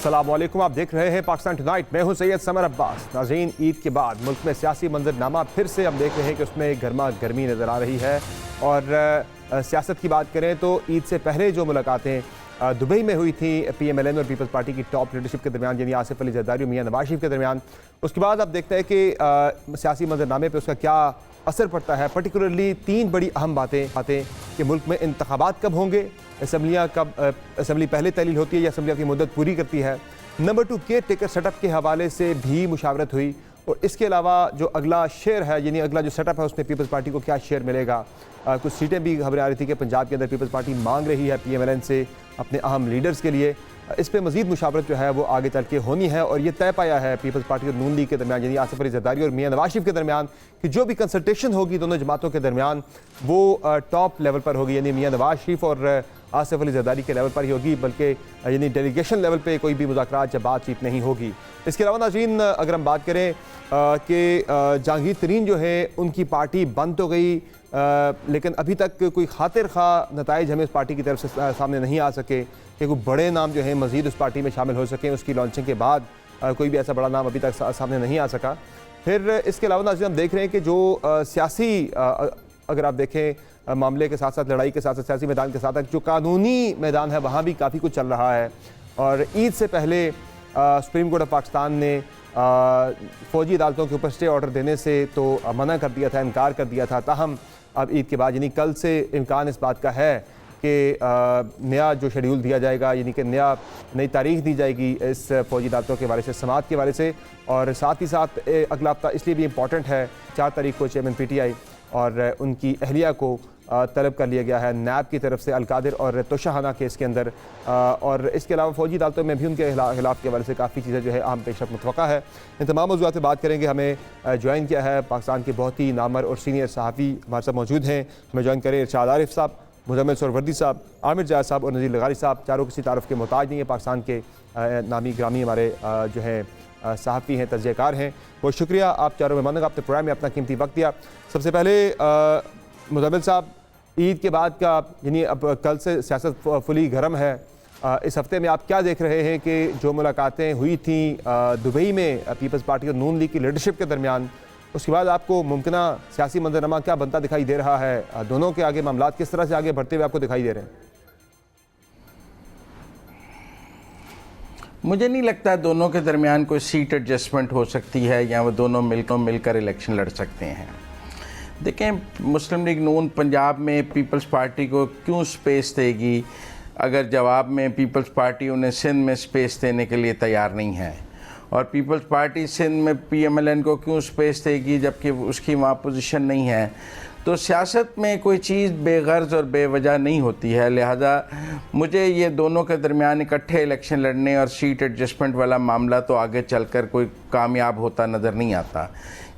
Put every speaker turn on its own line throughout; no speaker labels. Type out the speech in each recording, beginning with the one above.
अस्सलाम वालेकुम, आप देख रहे हैं पाकिस्तान टुनाइट। मैं हूं सैयद समर अब्बास। नाज़रीन, ईद के बाद मुल्क में सियासी मंजरनामा फिर से हम देख रहे हैं कि उसमें गर्मा गर्मी नज़र आ रही है। और सियासत की बात करें तो ईद से पहले जो मुलाकातें दुबई में हुई थी PMLN और पीपल्स पार्टी की टॉप लीडरशिप के दरमियान, यानी आसिफ अली जरदारी और मियां नवाज शरीफ के दरमियान, उसके बाद आप देखते हैं कि सियासी मंजरनामे पर उसका क्या असर पड़ता है। पर्टिकुलरली तीन बड़ी अहम बातें कि मुल्क में इंतखाबात कब होंगे, असम्बली पहले तहलील होती है या असम्बली की मुद्दत पूरी करती है। नंबर 2, केयर टेकर सेटअप के हवाले से भी मुशावरत हुई। और इसके अलावा जो अगला शेयर है, यानी अगला जो सेटअप है, उसमें पीपल्स पार्टी को क्या शेयर मिलेगा। कुछ सीटें भी खबरें आ रही थी कि पंजाब के अंदर पीपल्स पार्टी मांग रही है PMLN से अपने अहम लीडर्स के लिए। इस पर मजीद मुशावरत जो है वो आगे चल के होनी है। और ये तय पाया है पीपल्स पार्टी और नून लीग के दरमियान, यानी आसिफ अली जरदारी और मियां नवाज शरीफ के दरमियान, कि जो भी कंसल्टेशन होगी दोनों जमातों के दरमियान वो टॉप लेवल पर होगी, यानी मियां नवाज शरीफ और आसिफ अली जरदारी के लेवल पर ही होगी, बल्कि यानी डेलीगेशन लेवल पे कोई भी मुज़ाकरात या बातचीत नहीं होगी। इसके अलावा नाज़रीन, अगर हम बात करें कि जहांगीर तरीन जो है उनकी पार्टी बंद तो गई, लेकिन अभी तक कोई खातिर खा नताइज हमें उस पार्टी की तरफ से सामने नहीं आ सके कि कोई बड़े नाम जो है मज़ीद उस पार्टी में शामिल हो सकें। उसकी लॉन्चिंग के बाद कोई भी ऐसा बड़ा नाम अभी तक सामने नहीं आ सका। फिर इसके अलावा नाज़रीन, हम देख रहे हैं कि जो सियासी अगर आप देखें मामले के साथ साथ, लड़ाई के साथ साथ, सियासी मैदान के साथ साथ जो कानूनी मैदान है वहाँ भी काफ़ी कुछ चल रहा है। और ईद से पहले सुप्रीम कोर्ट ऑफ पाकिस्तान ने फ़ौजी अदालतों के ऊपर स्टे ऑर्डर देने से तो मना कर दिया था, इनकार कर दिया था। ताहम अब ईद के बाद, यानी कल से इम्कान इस बात का है कि नया जो शेड्यूल दिया जाएगा, यानी कि नई तारीख दी जाएगी इस फ़ौजी अदालतों के बारे से, समात के बारे से। और साथ ही साथ अगला हफ्ता इसलिए भी इम्पॉर्टेंट है, 4 तारीख को चेयरमैन PTI और उनकी अहलिया को तलब कर लिया गया है नैब की तरफ से अलकादिर और तोशाहाना केस के अंदर। और इसके अलावा फ़ौजी अदालतों में भी उनके खिलाफ के हवाले से काफ़ी चीज़ें जो है अहम पेशरफ मुतवक्का है। इन तमाम मौज़ूआत पर बात करेंगे। हमें ज्वाइन किया है पाकिस्तान के बहुत ही नामवर और सीनियर सहाफ़ी हमारे साथ मौजूद हैं। हमें ज्वाइन करें इरशाद आरिफ साहब, मुजम्मिल सोहरवर्दी साहब, आमिर जायद साहब और नज़ीर लगारी साहब। चारों किसी तारुफ के मोहताज नहीं है, पाकिस्तान के नामी ग्रामी हमारे जो हैं सहाफ़ी हैं, तजज़ियाकार हैं। बहुत शुक्रिया आप चारों मेहमानों का, आपने प्रोग्राम में अपना कीमती वक्त दिया। सबसे पहले मुजम्मिल साहब, ईद के बाद का, यानी अब कल से सियासत फुली गर्म है, इस हफ्ते में आप क्या देख रहे हैं कि जो मुलाकातें हुई थी दुबई में पीपल्स पार्टी और नून लीग की लीडरशिप के दरमियान, उसके बाद आपको मुमकिना सियासी मंजरनामा क्या बनता दिखाई दे रहा है? दोनों के आगे मामला किस तरह से आगे बढ़ते हुए आपको दिखाई दे रहे हैं?
मुझे नहीं लगता दोनों के दरमियान कोई सीट एडजस्टमेंट हो सकती है या वो दोनों मिलकर इलेक्शन लड़ सकते हैं। देखें, मुस्लिम लीग नून पंजाब में पीपल्स पार्टी को क्यों स्पेस देगी अगर जवाब में पीपल्स पार्टी उन्हें सिंध में स्पेस देने के लिए तैयार नहीं है, और पीपल्स पार्टी सिंध में PMLN को क्यों स्पेस देगी जबकि उसकी वहाँ पोजीशन नहीं है। तो सियासत में कोई चीज़ बेगर्ज और बेवजह नहीं होती है। लिहाजा मुझे ये दोनों के दरमियान इकट्ठे इलेक्शन लड़ने और सीट एडजस्टमेंट वाला मामला तो आगे चलकर कोई कामयाब होता नज़र नहीं आता।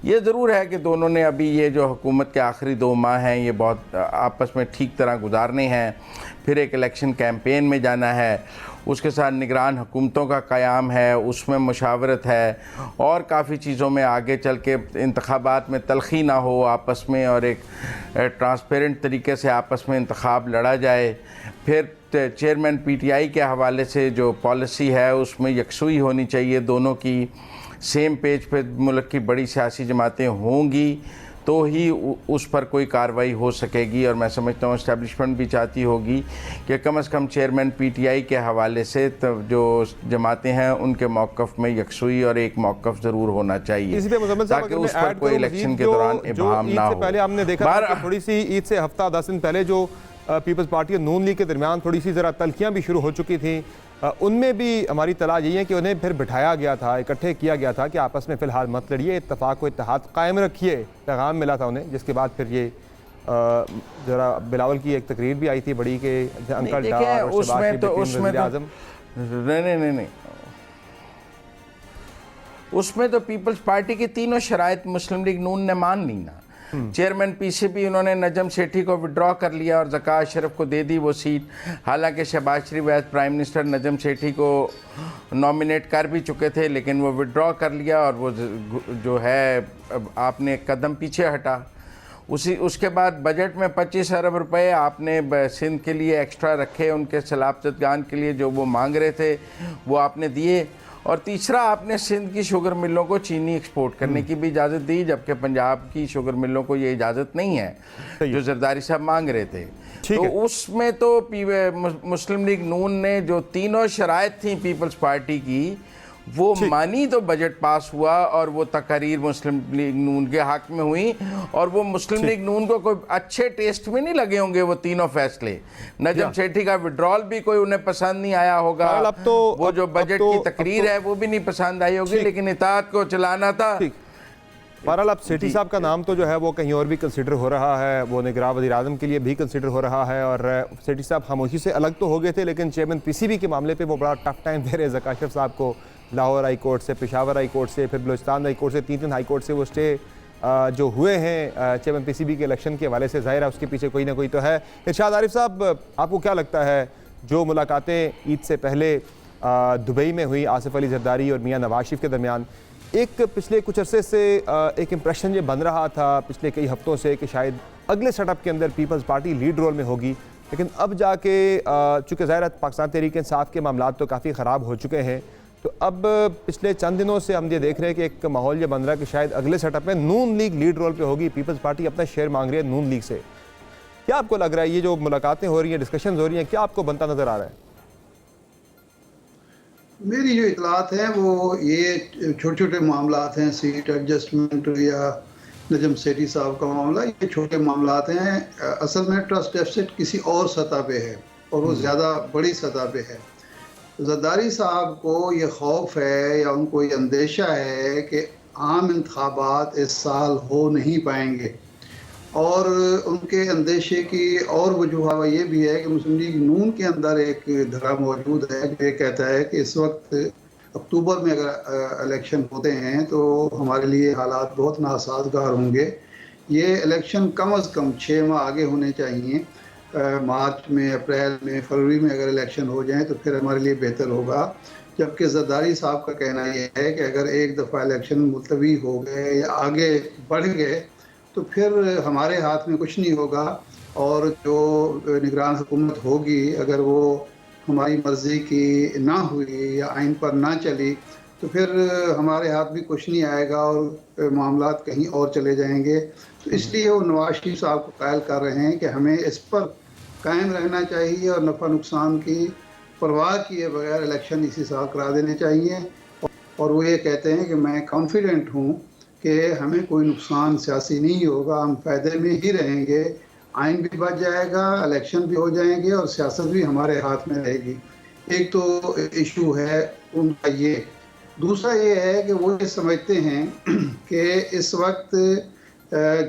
ये ज़रूर है कि दोनों ने अभी ये जो हुकूमत के आखिरी 2 माह हैं ये बहुत आपस में ठीक तरह गुजारने हैं, फिर एक इलेक्शन कैंपेन में जाना है, उसके साथ निगरान हुकूमतों का क़याम है, उसमें मुशावरत है, और काफ़ी चीज़ों में आगे चल के इंतखाबात में तलखी ना हो आपस में और एक ट्रांसपेरेंट तरीके से आपस में इंतखाब लड़ा जाए। फिर चेयरमैन PTI के हवाले से जो पॉलिसी है उसमें यकसुई होनी चाहिए, दोनों की सेम पेज पे मुल्क की बड़ी सियासी जमातें होंगी तो ही उस पर कोई कार्रवाई हो सकेगी। और मैं समझता हूँ इस्टेब्लिशमेंट भी चाहती होगी कि कम से कम चेयरमैन PTI के हवाले से जो जमातें हैं उनके मौक़िफ़ में यकसुई और एक मौक़िफ़ ज़रूर होना चाहिए, ताकि उस पर कोई इलेक्शन के दौरान इबाहम ना हो।
पहले हमने देखा थोड़ी सी ईद से हफ्ता 10 दिन पहले जो पीपल्स पार्टी और नून लीग के दरमियान थोड़ी सी ज़रा तल्खियाँ भी शुरू हो चुकी थी, उनमें भी हमारी तलाश यही है कि उन्हें फिर बिठाया गया था, इकट्ठे किया गया था कि आपस में फ़िलहाल मत लड़िए, इत्तफाक व इत्तेहाद कायम रखिए, पैगाम मिला था उन्हें। जिसके बाद फिर ये ज़रा बिलावल की एक तकरीर भी आई थी बड़ी के अंकल डार और
उसमें तो नहीं उसमें तो पीपल्स पार्टी की तीनों शराइत मुस्लिम लीग नून ने मान ली ना। चेयरमैन PCB उन्होंने नजम सेठी को विड्रॉ कर लिया और ज़का अशरफ को दे दी वो सीट, हालांकि शहबाज शरीफ as prime minister Najam Sethi को नॉमिनेट कर भी चुके थे, लेकिन वो विड्रॉ कर लिया और वो जो है आपने कदम पीछे हटा। उसके बाद बजट में 25 अरब रुपए आपने सिंध के लिए एक्स्ट्रा रखे, उनके सैलाबजदगान के लिए जो वो मांग रहे थे वो आपने दिए। और तीसरा, आपने सिंध की शुगर मिलों को चीनी एक्सपोर्ट करने की भी इजाज़त दी, जबकि पंजाब की शुगर मिलों को ये इजाज़त नहीं है जो जरदारी साहब मांग रहे थे। तो उसमें तो मुस्लिम लीग नून ने जो तीनों शराइत थी पीपल्स पार्टी की वो मानी, तो बजट पास हुआ और वो तकरीर मुस्लिम लीग नून के हक में हुई। और वो मुस्लिम लीग नून को कोई अच्छे टेस्ट में नहीं लगे होंगे वो तीनों फैसले। नजम सेठी का विड्रॉल भी कोई उन्हें पसंद नहीं आया होगा,
अब तो
वो जो बजट की तकरीर है वो भी नहीं पसंद आई होगी, लेकिन इताअत को चलाना था।
बहरहाल अब सेठी साहब का नाम तो जो है वो कहीं और भी कंसिडर हो रहा है, वो निगरान वज़ीर आज़म के लिए भी कंसिडर हो रहा है। और सेठी साहब खामोशी से अलग तो हो गए थे, लेकिन चेयरमैन पीसीबी के मामले पे वो बड़ा टफ टाइम दे रहे ज़काशफ साहब को। लाहौर हाई कोर्ट से, पेशावर हाई कोर्ट से, फिर बलूचिस्तान हाई कोर्ट से, 3 हाई कोर्ट से वो स्टे जो हुए हैं चेयरमैन पीसीबी के इलेक्शन के हवाले से, ज़ाहिर है उसके पीछे कोई ना कोई तो है। इरशाद आरिफ साहब, आपको क्या लगता है जो मुलाकातें ईद से पहले दुबई में हुई आसिफ अली जरदारी और मियाँ नवाज शरीफ के दरमियान, एक पिछले कुछ अरसे से एक इम्प्रेशन ये बन रहा था पिछले कई हफ्तों से कि शायद अगले सेटअप के अंदर पीपल्स पार्टी लीड रोल में होगी, लेकिन अब जाके चूँकि ज़ाहिर पाकिस्तान तहरीक इंसाफ के मामला तो काफ़ी ख़राब हो चुके हैं, तो अब पिछले चंद दिनों से हम ये देख रहे हैं कि एक माहौल ये बन रहा है कि शायद अगले सेटअप में नून लीग लीड रोल पे होगी, पीपल्स पार्टी अपना शेयर मांग रही है नून लीग से। क्या आपको लग रहा है ये जो मुलाकातें हो रही हैं, डिस्कशंस हो रही हैं, क्या आपको बनता नज़र आ रहा है?
मेरी जो इतलात हैं वो ये छोटे छोटे मामलात हैं, सीट एडजस्टमेंट या नजम सेठी साहब का मामला, ये छोटे मामलात हैं। असल में ट्रस्ट डेफिसिट किसी और सतह पे है और वो ज़्यादा बड़ी सतह पे है। जरदारी साहब को ये खौफ है या उनको ये अंदेशा है कि आम इंतखाबात इस साल हो नहीं पाएंगे, और उनके अंदेशे की और वजूह ये भी है कि मुस्लिम लीग नून के अंदर एक धरा मौजूद है जो ये कहता है कि इस वक्त अक्टूबर में अगर इलेक्शन होते हैं तो हमारे लिए हालात बहुत नासाजगार होंगे। ये इलेक्शन कम अज़ कम 6 माह आगे होने चाहिए। मार्च में, अप्रैल में, फरवरी में अगर इलेक्शन हो जाएं तो फिर हमारे लिए बेहतर होगा। जबकि जरदारी साहब का कहना यह है कि अगर एक दफ़ा इलेक्शन मुलतवी हो गए या आगे बढ़ गए तो फिर हमारे हाथ में कुछ नहीं होगा, और जो निगरान हुकूमत होगी अगर वो हमारी मर्ज़ी की ना हुई या आइन पर ना चली तो फिर हमारे हाथ भी कुछ नहीं आएगा और मामलात कहीं और चले जाएंगे। तो इसलिए वो नवाज शरीफ साहब को कायल कर रहे हैं कि हमें इस पर कायम रहना चाहिए और नफ़ा नुकसान की परवाह किए बगैर इलेक्शन इसी साल करा देने चाहिए। और वो ये कहते हैं कि मैं कॉन्फिडेंट हूँ कि हमें कोई नुकसान सियासी नहीं होगा, हम फ़ायदे में ही रहेंगे, आइन भी बच जाएगा, इलेक्शन भी हो जाएंगे और सियासत भी हमारे हाथ में रहेगी। एक तो इशू है उनका ये। दूसरा ये है कि वो ये समझते हैं कि इस वक्त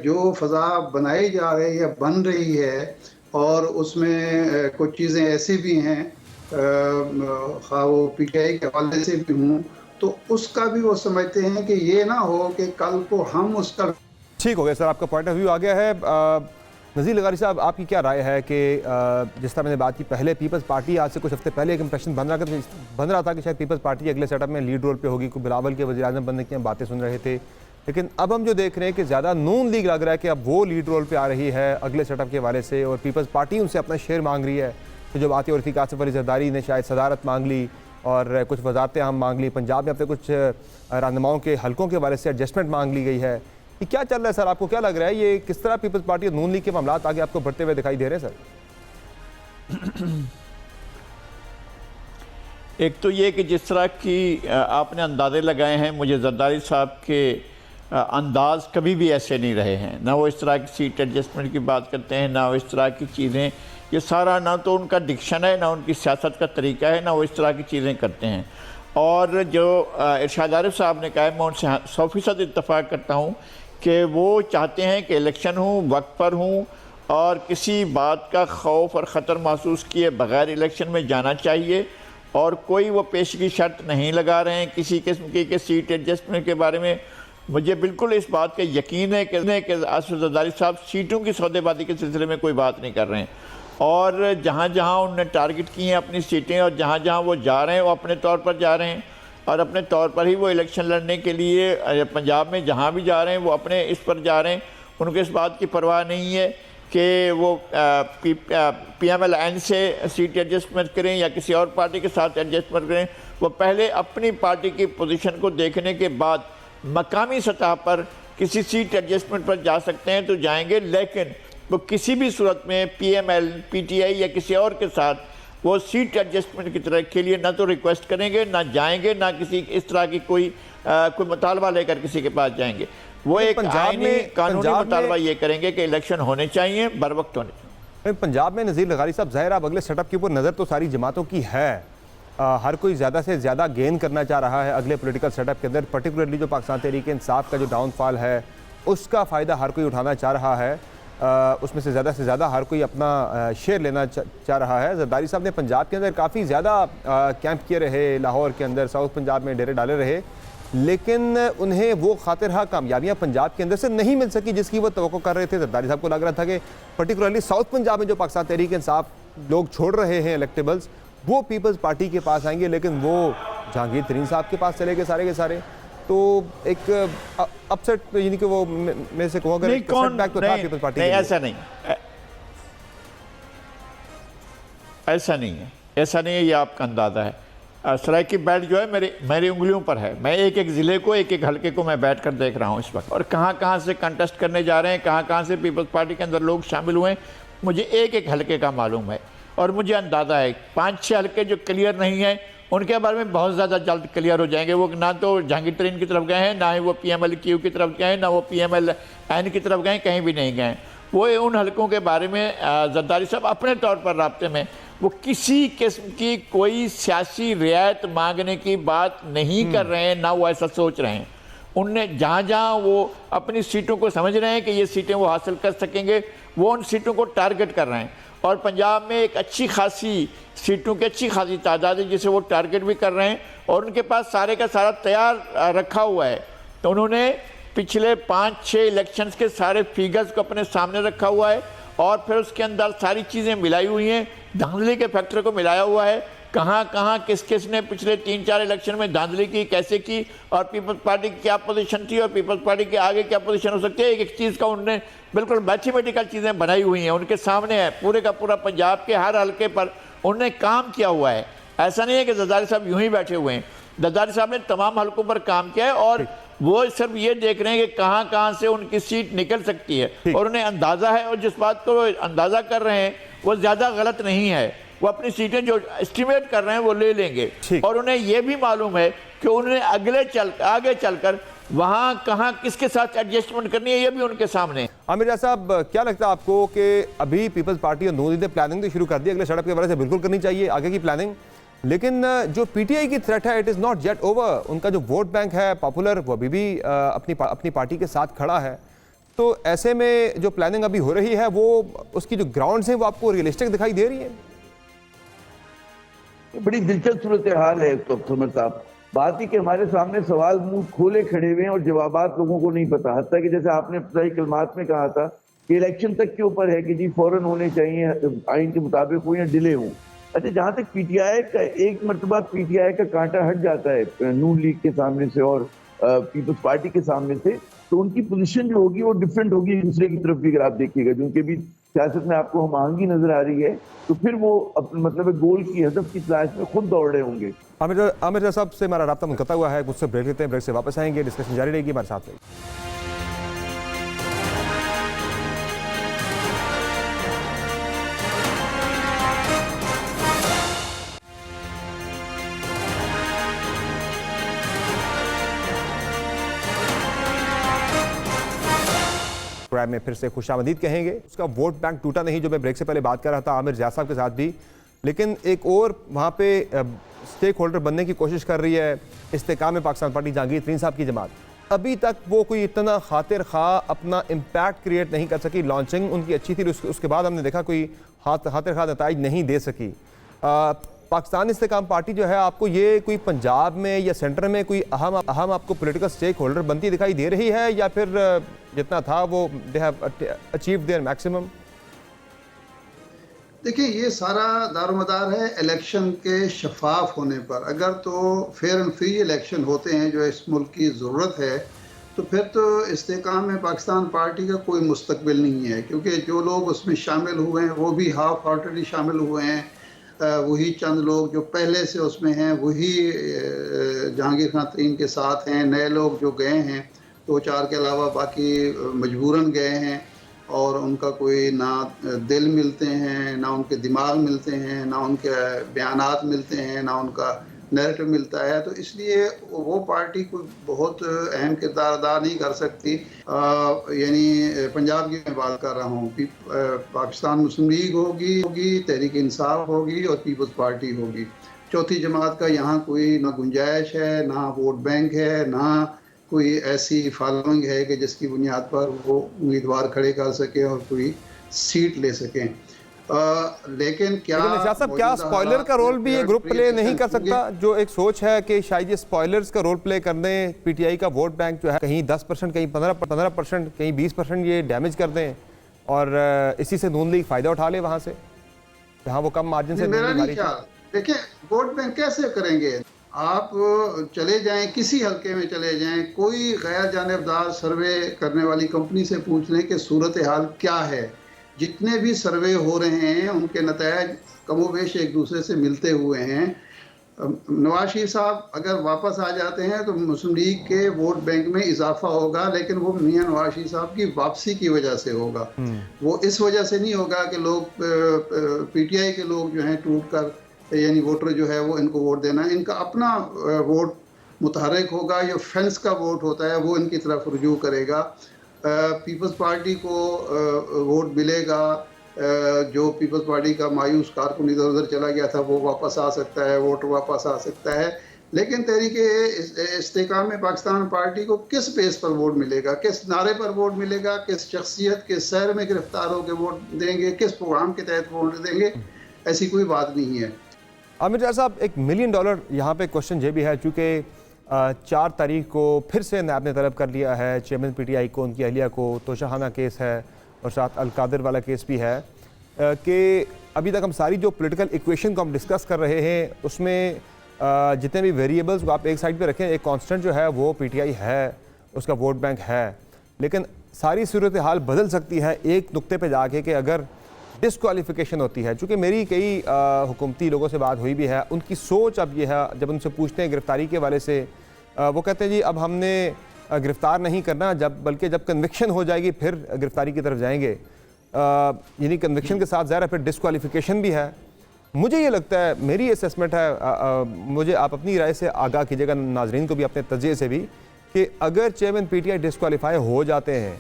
जो फ़ज़ा बनाई जा रही है या बन रही है और उसमें कुछ चीज़ें ऐसी भी हैं खा वो पीटीआई के हवाले से भी हूँ, तो उसका भी वो समझते हैं कि ये ना हो कि कल को हम उसका।
ठीक हो गया सर, आपका पॉइंट ऑफ व्यू आ गया है। नज़ीर लगारी साहब, आपकी क्या राय है कि जिस तरह मैंने बात की पहले पीपल्स पार्टी आज से कुछ हफ्ते पहले एक इंप्रेशन बन रहा था कि शायद पीपल्स पार्टी अगले सेटअप में लीड रोल पे होगी, को बिलावल के वज़ीर-ए-आज़म बनने की हम बातें सुन रहे थे, लेकिन अब हम जो देख रहे हैं कि ज़्यादा नून लीग लग रहा है कि अब वो लीड रोल पे आ रही है अगले सेटअप के हवाले से, और पीपल्स पार्टी उनसे अपना शेयर मांग रही है। तो जो बातें हो रही थी, आसिफ अली जरदारी ने शायद सदारत मांग ली और कुछ वजारतें हम मांग ली, पंजाब में अपने कुछ रहनुमाओं के हलकों के हवाले से एडजस्टमेंट मांग ली गई है। ये क्या चल रहा है सर, आपको क्या लग रहा है ये किस तरह पीपल्स पार्टी और नून लीग के मामलात आगे आपको बढ़ते हुए दिखाई दे रहे हैं सर?
एक तो ये कि जिस तरह की आपने अंदाजे लगाए हैं, मुझे जरदारी साहब के अंदाज कभी भी ऐसे नहीं रहे हैं, ना वो इस तरह की सीट एडजस्टमेंट की बात करते हैं, ना वो इस तरह की चीज़ें, ये सारा ना तो उनका डिक्शन है, ना उनकी सियासत का तरीका है, ना वो इस तरह की चीज़ें करते हैं। और जो इरशाद आरिफ साहब ने कहा है, मैं उनसे 100% इत्तफाक करता हूँ कि वो चाहते हैं कि इलेक्शन हो, वक्त पर हों और किसी बात का खौफ और ख़तर महसूस किए बग़ैर इलेक्शन में जाना चाहिए, और कोई वो पेशगी शर्त नहीं लगा रहे हैं किसी किस्म की कि सीट एडजस्टमेंट के बारे में। मुझे बिल्कुल इस बात का यकीन है कि आसिफ जरदारी साहब सीटों की सौदेबाजी के सिलसिले में कोई बात नहीं कर रहे हैं, और जहाँ जहाँ उन्होंने टारगेट की हैं अपनी सीटें और जहाँ जहाँ वो जा रहे हैं वो अपने तौर पर जा रहे हैं, और अपने तौर पर ही वो इलेक्शन लड़ने के लिए पंजाब में जहाँ भी जा रहे हैं वो अपने इस पर जा रहे हैं। उनको इस बात की परवाह नहीं है कि वो PMLN से सीट एडजस्टमेंट करें या किसी और पार्टी के साथ एडजस्टमेंट करें। वो पहले अपनी पार्टी की पोजीशन को देखने के बाद मकामी सतह पर किसी सीट एडजस्टमेंट पर जा सकते हैं तो जाएंगे, लेकिन वो किसी भी सूरत में PML, PTI या किसी और के साथ वो सीट एडजस्टमेंट की तरह के लिए ना तो रिक्वेस्ट करेंगे, ना जाएंगे, ना किसी इस तरह की कोई मुतालबा लेकर किसी के पास जाएंगे। वो एक आईनी कानूनी मुतालबा ये करेंगे कि इलेक्शन होने चाहिए, बर वक्त होने चाहिए।
पंजाब में नज़ीर लगारी साहब, ज़ाहिर अब अगले सेटअप के ऊपर नज़र तो सारी जमातों की है। हर कोई ज़्यादा से ज़्यादा गेन करना चाह रहा है अगले पॉलिटिकल सेटअप के अंदर, पर्टिकुलरली जो पाकिस्तान तहरीक इंसाफ का जो डाउनफॉल है उसका फ़ायदा हर कोई उठाना चाह रहा है। उसमें से ज़्यादा हर कोई अपना शेयर लेना चाह रहा है। जरदारी साहब ने पंजाब के अंदर काफ़ी ज़्यादा कैंप किए रहे, लाहौर के अंदर, साउथ पंजाब में डेरे डाले रहे, लेकिन उन्हें वो खातिरहा कामयाबियाँ पंजाब के अंदर से नहीं मिल सकी जिसकी वो तवक्को कर रहे थे। जरदारी साहब को लग रहा था कि पर्टिकुलरली साउथ पंजाब में जो पाकिस्तान तहरीक इंसाफ लोग छोड़ रहे हैं इलेक्टेबल्स, वो पीपल्स पार्टी के पास आएंगे, लेकिन वो जहांगीर तरीन साहब के पास चले गए सारे के सारे। तो एक अपसेट यानी कि वो में से अगर सेटबैक तो था पीपल्स पार्टी।
नहीं, ऐसा नहीं, ऐसा नहीं है, ये आपका अंदाज़ा है। सराइकी बेल्ट जो है मेरी उंगलियों पर है। मैं एक एक ज़िले को, एक एक हलके को मैं बैठ कर देख रहा हूँ इस वक्त, और कहाँ से कंटेस्ट करने जा रहे हैं, कहाँ से पीपल्स पार्टी के अंदर लोग शामिल हुए हैं, मुझे एक एक हलके का मालूम है। और मुझे अंदाज़ा है 5-6 हलके जो क्लियर नहीं हैं उनके बारे में बहुत ज़्यादा जल्द क्लियर हो जाएंगे। वो ना तो जहांगीर तरीन की तरफ गए हैं, ना ही वो PMLQ की तरफ गए हैं, ना वो PMLN की तरफ गए, कहीं भी नहीं गए। वो उन हलकों के बारे में जरदारी साहब अपने तौर पर राब्ते में, वो किसी किस्म की कोई सियासी रियायत मांगने की बात नहीं कर रहे हैं, ना वो ऐसा सोच रहे हैं। उनने जहाँ वो अपनी सीटों को समझ रहे हैं कि ये सीटें वो हासिल कर सकेंगे, वो उन सीटों को टारगेट कर रहे हैं। और पंजाब में एक अच्छी खासी सीटों की अच्छी खासी तादाद है जिसे वो टारगेट भी कर रहे हैं, और उनके पास सारे का सारा तैयार रखा हुआ है। तो उन्होंने पिछले 5-6 इलेक्शंस के सारे फिगर्स को अपने सामने रखा हुआ है, और फिर उसके अंदर सारी चीज़ें मिलाई हुई हैं, धांधली के फैक्टर को मिलाया हुआ है, कहाँ किस ने पिछले 3-4 इलेक्शन में धांधली की, कैसे की, और पीपल्स पार्टी की क्या पोजीशन थी और पीपल्स पार्टी के आगे क्या पोजीशन हो सकती है। एक चीज़ का उन्होंने बिल्कुल मैथमेटिकल चीज़ें बनाई हुई हैं, उनके सामने है, पूरे का पूरा पंजाब के हर हल्के पर उन्होंने काम किया हुआ है। ऐसा नहीं है कि जरदारी साहब यूं ही बैठे हुए हैं, जरदारी साहब ने तमाम हल्कों पर काम किया है, और वो सिर्फ ये देख रहे हैं कि कहाँ से उनकी सीट निकल सकती है, और उन्हें अंदाज़ा है, और जिस बात को अंदाज़ा कर रहे हैं वो ज़्यादा गलत नहीं है। वो अपनी सीटें जो एस्टिमेट कर रहे हैं वो ले लेंगे, और उन्हें यह भी मालूम है कि उन्हें आगे चलकर वहाँ कहाँ किसके साथ एडजस्टमेंट करनी है, ये भी उनके सामने।
आमिर साहब, क्या लगता है आपको कि अभी पीपल्स पार्टी और नून ने प्लानिंग तो शुरू कर दी, अगले सड़क के बारे से बिल्कुल करनी चाहिए आगे की प्लानिंग, लेकिन जो PTI की थ्रेट है it is not yet over. उनका जो वोट बैंक है पॉपुलर, वो अभी भी अपनी पार्टी के साथ खड़ा है। तो ऐसे में जो प्लानिंग अभी हो रही है वो उसकी जो ग्राउंड्स हैं वो आपको रियलिस्टिक दिखाई दे रही है?
बड़ी दिलचस्प सूरत हाल है समर साहब। बात ही कि हमारे सामने सवाल मुंह खोले खड़े हुए हैं और जवाबात लोगों को नहीं पता। हत्ता कि जैसे आपने सही कलमात में कहा था कि इलेक्शन तक के ऊपर है कि जी फौरन होने चाहिए, आइन के मुताबिक हो या डिले हो। अच्छा, जहाँ तक PTI का, एक मरतबा PTI का कांटा हट जाता है नून लीग के सामने से और पीपल्स पार्टी के सामने से, तो उनकी पोजीशन जो होगी वो डिफरेंट होगी दूसरे की तरफ भी। अगर आप देखिएगा जो उनके भी सियासत में आपको हमआहंगी नजर आ रही है, तो फिर वो मतलब गोल की हदफ की तलाश में खुद दौड़ रहे होंगे।
आमिर साहब से हमारा राब्ता मुनक़ता हुआ है, मुझसे ब्रेक लेते हैं, ब्रेक से वापस आएंगे, डिस्कशन जारी रहेगी, हमारे साथ रहिए। प्रोग्राम में फिर से खुशामदीद कहेंगे। उसका वोट बैंक टूटा नहीं, जो मैं ब्रेक से पहले बात कर रहा था आमिर जायद साहब के साथ भी, लेकिन एक और वहाँ पे स्टेक होल्डर बनने की कोशिश कर रही है इस्तेकाम पाकिस्तान पार्टी, जहांगीर तरीन साहब की जमात। अभी तक वो कोई इतना खातिर खा अपना इम्पैक्ट क्रिएट नहीं कर सकी। लॉन्चिंग उनकी अच्छी थी, उसके बाद हमने देखा कोई खातिर खा नताइज नहीं दे सकी। पाकिस्तान इस्तेकाम पार्टी जो है, आपको ये कोई पंजाब में या सेंटर में कोई अहम आपको पॉलिटिकल स्टेक होल्डर बनती दिखाई दे रही है, या फिर जितना था वो they have achieved their maximum?
देखिए, ये सारा दारोमदार है इलेक्शन के शफाफ होने पर। अगर तो फेयर एंड फ्री इलेक्शन होते हैं जो इस मुल्क की ज़रूरत है, तो फिर तो इस्तेकाम में पाकिस्तान पार्टी का कोई मुस्तकबिल नहीं है, क्योंकि जो लोग उसमें शामिल हुए हैं वो भी हाफ हार्टेडली शामिल हुए हैं। वही चंद लोग जो पहले से उसमें हैं वही जहांगीर खान तरीन के साथ हैं। नए लोग जो गए हैं 2-4 के अलावा बाकी मजबूरन गए हैं, और उनका कोई ना दिल मिलते हैं, ना उनके दिमाग मिलते हैं, ना उनके बयानात मिलते हैं, ना उनका नैरेटिव मिलता है। तो इसलिए वो पार्टी कोई बहुत अहम किरदार अदा नहीं कर सकती। यानी पंजाब की मैं बात कर रहा हूँ, पाकिस्तान मुस्लिम लीग होगी, तहरीक इंसाफ होगी और पीपल्स पार्टी होगी। चौथी जमात का यहाँ कोई ना गुंजाइश है, ना वोट बैंक है, ना कोई ऐसी फॉलोइंग है कि जिसकी बुनियाद पर वो उम्मीदवार खड़े कर सके और कोई सीट ले सकें। लेकिन
क्या स्पॉइलर का रोल भी ये ग्रुप प्ले नहीं कर सकता? जो एक सोच है कि शायद ये स्पॉयलर्स का रोल प्ले करने, पीटीआई का वोट बैंक जो है कहीं 10%, कहीं 15%, कहीं 20% ये डैमेज कर दें और इसी से नून लीग फायदा उठा ले वहां से, जहां वो कम मार्जिन से।
मेरा नहीं ख्याल। देखिए, वोट बैंक कैसे करेंगे? आप चले जाएं, किसी हल्के में चले जाएं, कोई गैर जानिबदार सर्वे करने वाली कंपनी से पूछ लें कि सूरत हाल क्या है। जितने भी सर्वे हो रहे हैं उनके नतायज कमोबेश एक दूसरे से मिलते हुए हैं। नवाज शरीफ साहब अगर वापस आ जाते हैं तो मुस्लिम लीग के वोट बैंक में इजाफा होगा, लेकिन वो मियां नवाज शरीफ साहब की वापसी की वजह से होगा। वो इस वजह से नहीं होगा कि लोग पीटीआई के लोग जो हैं टूट कर, यानी वोटर जो है वो इनको वोट देना, इनका अपना वोट मुतहरक होगा। जो फेंस का वोट होता है वो इनकी तरफ रुजू करेगा। पीपल्स पार्टी को वोट मिलेगा। जो पीपल्स पार्टी का मायूस कारकुन इधर उधर चला गया था वो वापस आ सकता है, वोट वापस आ सकता है। लेकिन तहरीके इस्तेकाम में पाकिस्तान पार्टी को किस बेस पर वोट मिलेगा, किस नारे पर वोट मिलेगा, किस शख्सियत के सैर में गिरफ्तार होकर वोट देंगे, किस प्रोग्राम के तहत वोट देंगे, ऐसी कोई बात नहीं है।
आमिर जावेद साहब, $1 मिलियन यहाँ पे क्वेश्चन ये भी है, चूँकि 4 तारीख को फिर से नैब ने तलब कर लिया है चेयरमैन पीटीआई को, उनकी अहलिया को। तोशाखाना केस है और साथ अलकादिर वाला केस भी है कि अभी तक हम सारी जो पॉलिटिकल इक्वेशन को हम डिस्कस कर रहे हैं उसमें जितने भी वेरिएबल्स को आप एक साइड पे रखें, एक कांस्टेंट जो है वो पीटीआई है, उसका वोट बैंक है। लेकिन सारी सूरत हाल बदल सकती है एक नुक्ते पे जाके कि अगर डिस्क्वालिफिकेशन होती है। चूँकि मेरी कई हुकूमती लोगों से बात हुई भी है, उनकी सोच अब ये है, जब उनसे पूछते हैं गिरफ्तारी के वाले से, वो कहते हैं जी अब हमने गिरफ्तार नहीं करना, बल्कि जब कन्विक्शन हो जाएगी फिर गिरफ्तारी की तरफ जाएंगे। यानी कन्विक्शन के साथ ज़ाहिर है फिर डिस्क्वालिफिकेशन भी है। मुझे ये लगता है, मेरी असेसमेंट है, मुझे आप अपनी राय से आगाह कीजिएगा, नाजरीन को भी अपने तजिए से भी, कि अगर चेयरमैन पीटीआई डिस्क्वालीफाई हो जाते हैं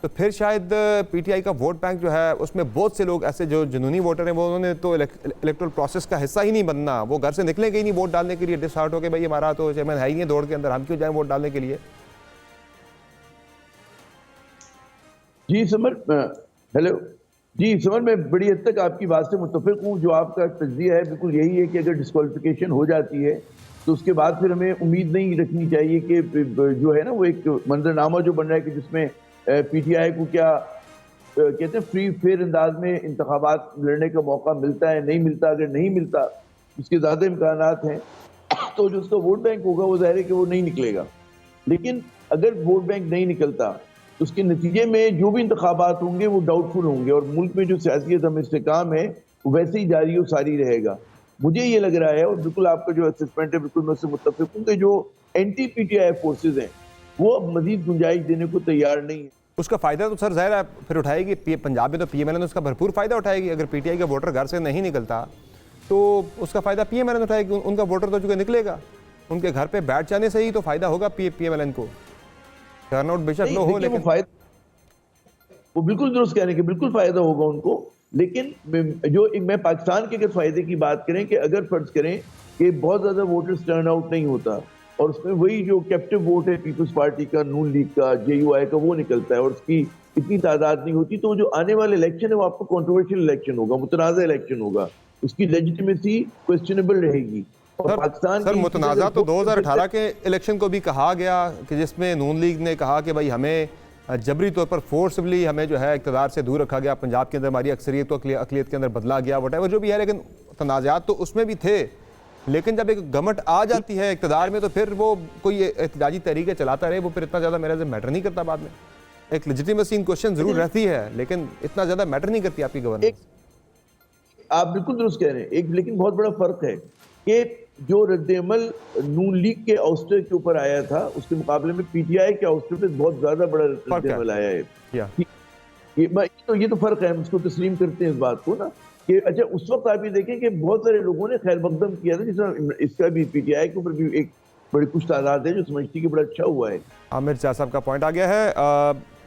तो फिर शायद पीटीआई का वोट बैंक जो है उसमें बहुत से लोग ऐसे जो जुनूनी वोटर हैं, वो उन्होंने तो इलेक्टोरल प्रोसेस का हिस्सा ही नहीं बनना, वो घर से निकलेंगे ही नहीं वोट डालने के लिए, डिसहार्ट हो के भाई हमारा तो चेयरमैन है ही नहीं दौड़ के अंदर, हम क्यों जाएं वोट डालने के लिए।
जी समर, हेलो जी समर, मैं बड़ी हद तक आपकी बात से मुत्तफिक हूँ। जो आपका तज्जिया है बिल्कुल यही है कि अगर डिस्क्वालिफिकेशन हो जाती है तो उसके बाद फिर हमें उम्मीद नहीं रखनी चाहिए कि जो है ना वो एक मंजरनामा जो बन रहा है कि जिसमें पीटीआई को क्या कहते हैं फ्री फेयर अंदाज में इंतखाबात लड़ने का मौका मिलता है, नहीं मिलता। अगर नहीं मिलता उसके ज़्यादा इम्कानात हैं तो जो उसका वोट बैंक होगा वो ज़ाहिर है कि वो नहीं निकलेगा। लेकिन अगर वोट बैंक नहीं निकलता तो उसके नतीजे में जो भी इंतखाबात होंगे वो डाउटफुल होंगे और मुल्क में जो सियासी अदम इस्तेकाम है वो वैसे ही जारी और सारी रहेगा। मुझे ये लग रहा है, और बिल्कुल आपका जो असेसमेंट है बिल्कुल मैं उससे मुत्तफिक हूँ, कि जो एंटी पीटीआई फोर्सेज हैं वो अब मजीद गुंजाइश देने को तैयार नहीं है।
उसका फ़ायदा तो सर ज़ाहिर है फिर उठाएगी पंजाब में, तो पीएमएलएन उसका भरपूर फ़ायदा उठाएगी। अगर पीटीआई का वोटर घर से नहीं निकलता तो उसका फ़ायदा पीएमएलएन उठाएगी। उनका वोटर तो चूँकि निकलेगा, उनके घर पे बैठ जाने से ही तो फ़ायदा होगा पीएमएलएन को। टर्नआउट बेशक लो हो, लेकिन
वो बिल्कुल दुरुस्त कह रहे हैं कि बिल्कुल फ़ायदा होगा उनको। लेकिन जो मैं पाकिस्तान के अगर फ़ायदे की बात करें कि अगर फ़र्ज़ करें कि बहुत ज़्यादा वोटर्स टर्न आउट नहीं होता और उसमें वही जो कैप्टिव वोट है पीपल्स पार्टी का, नून लीग का, जेयूआई का, वो निकलता है और उसकी इतनी तादाद नहीं होती, तो जो आने वाला इलेक्शन है वो आपको कंट्रोवर्शियल इलेक्शन होगा, मुतनाज़ा इलेक्शन होगा, उसकी लेजिटिमेसी क्वेश्चनेबल रहेगी। और पाकिस्तान
सर मुतनाज़ा तो 2018 के इलेक्शन को भी कहा गया कि जिसमें नून लीग ने कहा कि भाई हमें जबरी तौर पर फोर्सबली हमें जो है इक़्तिदार से दूर रखा गया, पंजाब के अंदर हमारी अक्सरियत को अक़लियत के अंदर बदला गया, वट एवर जो भी है। लेकिन तनाज़ात तो उसमें भी थे। लेकिन जब एक गवर्नमेंट आ जाती है इक़्तिदार में तो फिर वो कोई एहतजाजी तरीके चलाता रहे, वो फिर इतना ज़्यादा मेरे से मैटर नहीं करता बाद में। एक लेजिटिमेसी इन क्वेश्चन जरूर रहती है लेकिन इतना ज़्यादा मैटर नहीं करती आपकी गवर्नेंस।
आप बिल्कुल दुरुस्त कह रहे हैं। एक लेकिन बहुत बड़ा फर्क है कि जो रद्द-ए-अमल नून लीग के ouster के ऊपर आया था उसके मुकाबले में पीटीआई के ouster पे बहुत ज्यादा बड़ा रद्द-ए-अमल आया है। ये तो फर्क है, हम उसको तस्लीम करते हैं इस बात को ना कि अच्छा उस वक्त आप ये देखें कि बहुत सारे लोगों ने खैर मकदम किया था, जिसमें इसका भी पीटीआई के ऊपर भी एक बड़ी कुछ तादाद है जो समझती कि बड़ा अच्छा हुआ है।
आमिर शाह साहब का पॉइंट आ गया है।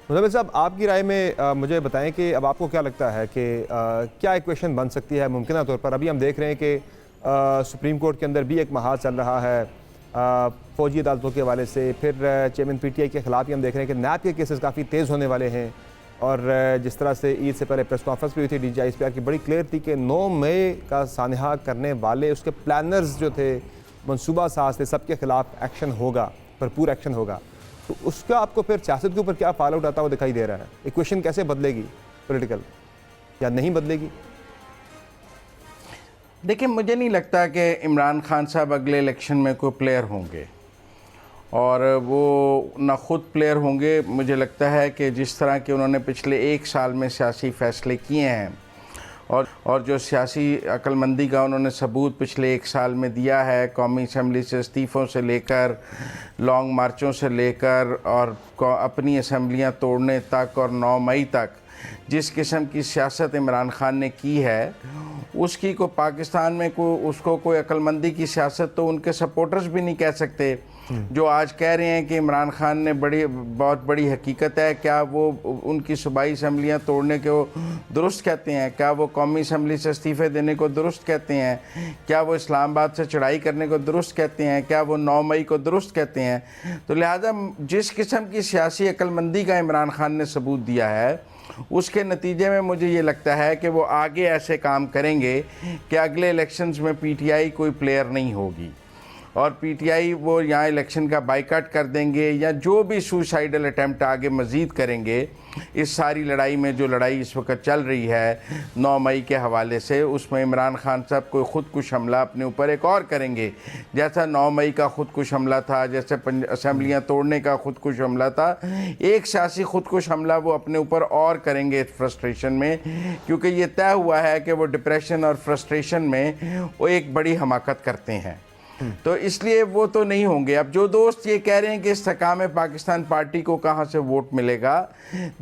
मुज़म्मिल साहब, आपकी राय में मुझे बताएं कि अब आपको क्या लगता है कि क्या इक्वेशन बन सकती है मुमकिन तौर पर? अभी हम देख रहे हैं कि सुप्रीम कोर्ट के अंदर भी एक महाज चल रहा है फ़ौजी अदालतों के हवाले से, फिर चेयरमैन पीटीआई के ख़िलाफ़ ही हम देख रहे हैं कि नैब के केसेस काफ़ी तेज़ होने वाले हैं। और जिस तरह से ईद से पहले प्रेस कॉन्फ्रेंस भी हुई थी DGISPR की, बड़ी क्लियर थी कि 9 मई का सानहा करने वाले उसके प्लानर्स जो थे, मनसूबा साज थे, सबके ख़िलाफ़ एक्शन होगा, भरपूर एक्शन होगा। तो उसका आपको फिर सियासत के ऊपर क्या फॉल आउट आता हुआ दिखाई दे रहा है? इक्वेशन कैसे बदलेगी पॉलिटिकल, या नहीं बदलेगी?
देखिए, मुझे नहीं लगता कि इमरान खान साहब अगले इलेक्शन में कोई प्लेयर होंगे और वो ना खुद प्लेयर होंगे। मुझे लगता है कि जिस तरह के उन्होंने पिछले 1 साल में सियासी फ़ैसले किए हैं और जो सियासी अक्लमंदी का उन्होंने सबूत पिछले 1 साल में दिया है, कौमी असम्बली से इस्तीफ़ों से लेकर, लॉन्ग मार्चों से लेकर और अपनी असम्बलियाँ तोड़ने तक और 9 मई तक जिस किस्म की सियासत इमरान खान ने की है, उसकी को पाकिस्तान में उसको कोई अक्लमंदी की सियासत तो उनके सपोर्टर्स भी नहीं कह सकते। जो आज कह रहे हैं कि इमरान खान ने बहुत बड़ी हकीकत है, क्या वो उनकी सूबाई असम्बलियाँ तोड़ने को दुरुस्त कहते हैं? क्या वो कौमी असम्बली से इस्तीफ़े देने को दुरुस्त कहते हैं? क्या वो इस्लामाबाद से चढ़ाई करने को दुरुस्त कहते हैं? क्या वो 9 मई को दुरुस्त कहते हैं? तो लिहाजा जिस किस्म की सियासी अक्लमंदी का इमरान खान ने सबूत दिया है, उसके नतीजे में मुझे ये लगता है कि वो आगे ऐसे काम करेंगे कि अगले इलेक्शंस में पीटीआई कोई प्लेयर नहीं होगी और पीटीआई वो यहाँ इलेक्शन का बाइकाट कर देंगे या जो भी सुसाइडल अटैम्प्ट आगे मज़ीद करेंगे इस सारी लड़ाई में। जो लड़ाई इस वक्त चल रही है 9 मई के हवाले से, उसमें इमरान खान साहब कोई ख़ुदकुश हमला अपने ऊपर एक और करेंगे, जैसा 9 मई का ख़ुदकुश हमला था, जैसे असम्बलियाँ तोड़ने का ख़ुदकुश हमला था। एक सियासी ख़ुदकुश हमला वो अपने ऊपर और करेंगे फ्रस्ट्रेशन में, क्योंकि ये तय हुआ है कि वो डिप्रेशन और फ्रस्ट्रेशन में वो एक बड़ी हमाकत करते हैं। तो इसलिए वो तो नहीं होंगे। अब जो दोस्त ये कह रहे हैं कि इस्तेकाम पाकिस्तान पार्टी को कहाँ से वोट मिलेगा,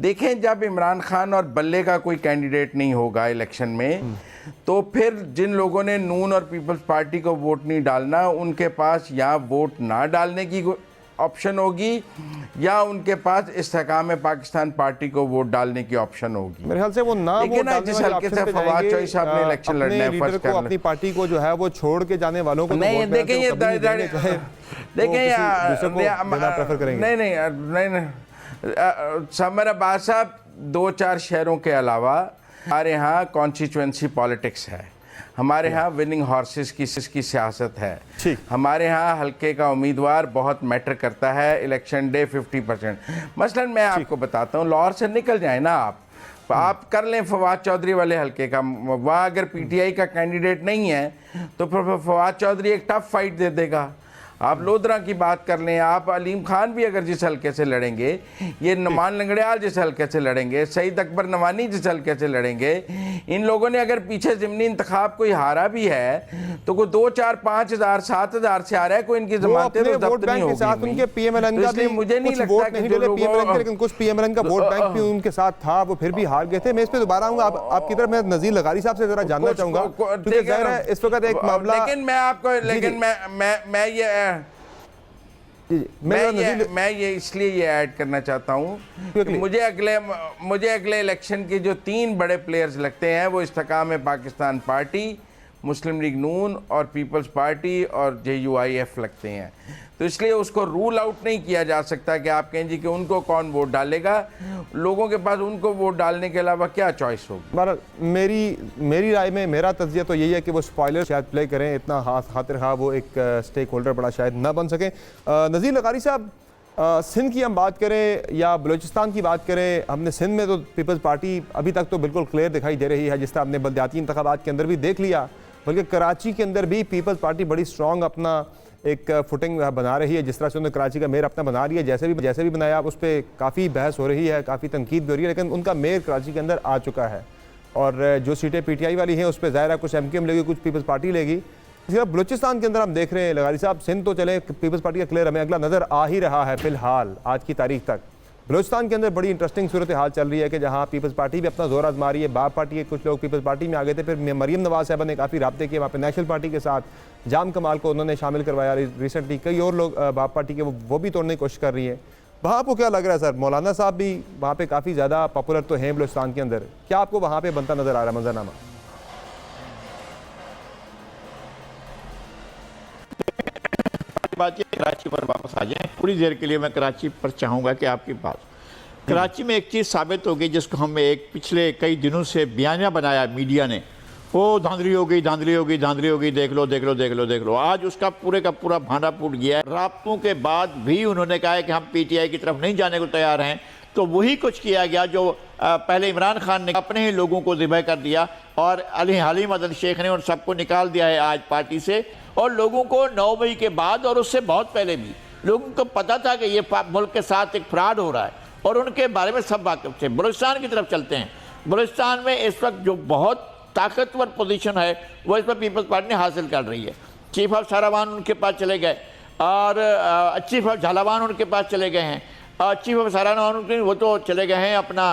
देखें जब इमरान खान और बल्ले का कोई कैंडिडेट नहीं होगा इलेक्शन में, तो फिर जिन लोगों ने नून और पीपल्स पार्टी को वोट नहीं डालना, उनके पास या वोट ना डालने की ऑप्शन होगी या उनके पास इस्तेकाम पाकिस्तान पार्टी को वोट डालने की ऑप्शन होगी।
मेरे ख्याल से वो ना वोट डालने
जिस हल्के से फवाद चौधरी साहब ने इलेक्शन लड़ना है, फर्स्ट कर
अपनी पार्टी को जो है वो छोड़ के जाने वालों को
नहीं, देखें ये समर अब्बास साहब 2-4 शहरों के अलावा हमारे यहाँ कॉन्स्टिट्यूएंसी पॉलिटिक्स है, हमारे यहाँ विनिंग हॉर्सेस की सियासत है, हमारे यहाँ हल्के का उम्मीदवार बहुत मैटर करता है। Election day 50%। मसलन मैं आपको बताता हूँ, लाहौर से निकल जाए ना आप कर लें फवाद चौधरी वाले हल्के का, वहाँ अगर पीटीआई का कैंडिडेट नहीं है तो फिर फवाद चौधरी एक टफ फाइट दे देगा। आप लोधरा की बात कर लें, आप अलीम खान भी अगर जिस हल्के से लड़ेंगे, ये नुमान लंगड़ियाल जिस हल्के से लड़ेंगे, सईद अकबर नवानी जिस हल्के से लड़ेंगे, इन लोगों ने अगर पीछे ज़िमनी इंतखाब कोई हारा भी है तो कोई 2-4-5 हज़ार 7 हज़ार से आ रहा है, कोई इनकी जमानतें तो जब्त नहीं होगी। मुझे नहीं लगता कि जो लोग,
लेकिन कुछ पीएमएलएन का वोट बैंक भी उनके साथ था, वो फिर भी हार गए थे। मैं इस पे दोबारा आऊंगा आपकी तरफ। मैं नज़ीर लगारी साहब से जरा जानना चाहूंगा इस वक्त एक मामला,
लेकिन मैं आपको, लेकिन मैं ये इसलिए ये ऐड करना चाहता हूँ कि मुझे अगले इलेक्शन के जो 3 बड़े प्लेयर्स लगते हैं वो इस्तेकाम पाकिस्तान पार्टी, मुस्लिम लीग नून और पीपल्स पार्टी और JUIF लगते हैं। तो इसलिए उसको रूल आउट नहीं किया जा सकता कि आप कहें जी कि उनको कौन वोट डालेगा। लोगों के पास उनको वोट डालने के अलावा क्या चॉइस होगी।
मेरी राय में मेरा तज्जिया तो यही है कि वो स्पॉइलर शायद प्ले करें, इतना खातिर खा वो एक स्टेक होल्डर बड़ा शायद ना बन सकें। नज़ीर लगारी साहब, सिंध की हम बात करें या बलूचिस्तान की बात करें, हमने सिंध में तो पीपल्स पार्टी अभी तक तो बिल्कुल क्लियर दिखाई दे रही है, जिस तरह हमने बलदियाती इंतखाबात के अंदर भी देख लिया बल्कि कराची के अंदर भी पीपल्स पार्टी बड़ी स्ट्रॉन्ग अपना एक फुटिंग बना रही है। जिस तरह से उन्होंने कराची का मेयर अपना बना रही है, जैसे भी बनाया उस पर काफ़ी बहस हो रही है, काफ़ी तनकीद भी हो रही है, लेकिन उनका मेयर कराची के अंदर आ चुका है। और जो सीटें PTI वाली हैं उस पर ज़ाहिर है कुछ MQM लेगी, कुछ पीपल्स पार्टी लेगी। इसी तरह बलूचिस्तान के अंदर हम देख रहे हैं लगारी साहब, सिंध तो चले पीपल्स पार्टी का क्लियर हमें अगला नज़र आ ही रहा है फिलहाल आज की तारीख तक। बलूचिस्तान के अंदर बड़ी इंटरेस्टिंग सूरत हाल चल रही है कि जहाँ पीपल्स पार्टी भी अपना जोर आजमा रही है। बाप पार्टी के कुछ लोग पीपल्स पार्टी में आ गए थे, फिर मरीम नवाज साहब ने काफ़ी राब्ते किए वहाँ पे नेशनल पार्टी के साथ, जाम कमाल को उन्होंने शामिल करवाया रिसेंटली, कई और लोग बाप पार्टी के वो भी तोड़ने की कोशिश कर रही है। वहाँ आपको क्या लग रहा है सर? मौलाना साहब भी वहाँ पे काफ़ी ज़्यादा पॉपुलर तो हैं बलूचिस्तान के अंदर, क्या आपको वहाँ पे बनता नज़र आ रहा है मंजरनामा?
बात ये कराची पर वापस आ जाएं, थोड़ी देर के लिए मैं कराची पर चाहूँगा कि आपकी बात कराची में एक चीज़ साबित हो गई जिसको हम एक पिछले कई दिनों से बयानिया बनाया मीडिया ने, वो धांधली हो गई, धांधली हो गई, धांधली हो गई, देख लो देख लो देख लो देख लो। आज उसका पूरे का पूरा भांडा फूट गया है। राब्तों के बाद भी उन्होंने कहा है कि हम PTI की तरफ नहीं जाने को तैयार हैं, तो वही कुछ किया गया जो पहले इमरान खान ने अपने ही लोगों को ज़िबह कर दिया और अली हाली मदन शेख ने उन सबको निकाल दिया है आज पार्टी से। और लोगों को 9 मई के बाद और उससे बहुत पहले भी लोगों को पता था कि ये मुल्क के साथ एक फ्रॉड हो रहा है और उनके बारे में सब वाकिफ थे। बलूचिस्तान की तरफ चलते हैं। बलूचिस्तान में इस वक्त जो बहुत ताकतवर पोजीशन है वो इस पर पीपल्स पार्टी ने हासिल कर रही है। चीफ ऑफ सारावान उनके पास चले गए और चीफ ऑफ झालावान उनके पास चले गए हैं और चीफ ऑफ सारावान वो तो चले गए हैं अपना